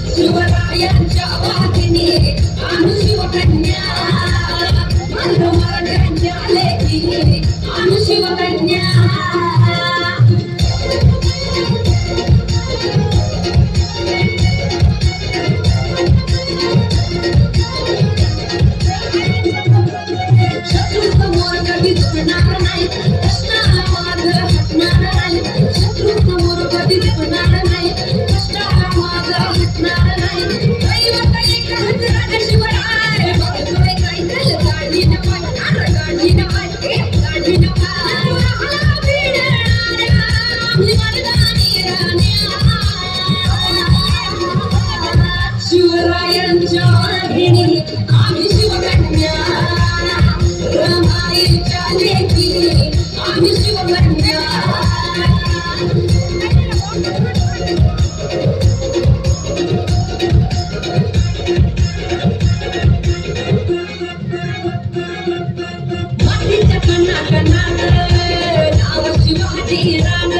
शिवरायांच्या वाहिनी आम्ही शिवकन्या मराठ्यांच्या लेकी आम्ही शिवकन्या शत्रू समोर कधी झुकणार नाही कष्टाला माग हटणार नाही शत्रू समोर कधी झुकणार नाही कष्टाला माग हटणार नाही दैवत एक हजरात शिवराय बघतोय काय त्याला गाडी नवाय अरे गाडी नवाय गाडी नवाय शिवरायांच्या वाहिनी आम्ही शिवकन्या रमाईच्या लेकी आम्ही शिवकन्या मातीच्या कणा कणात नाव शिवाजी रान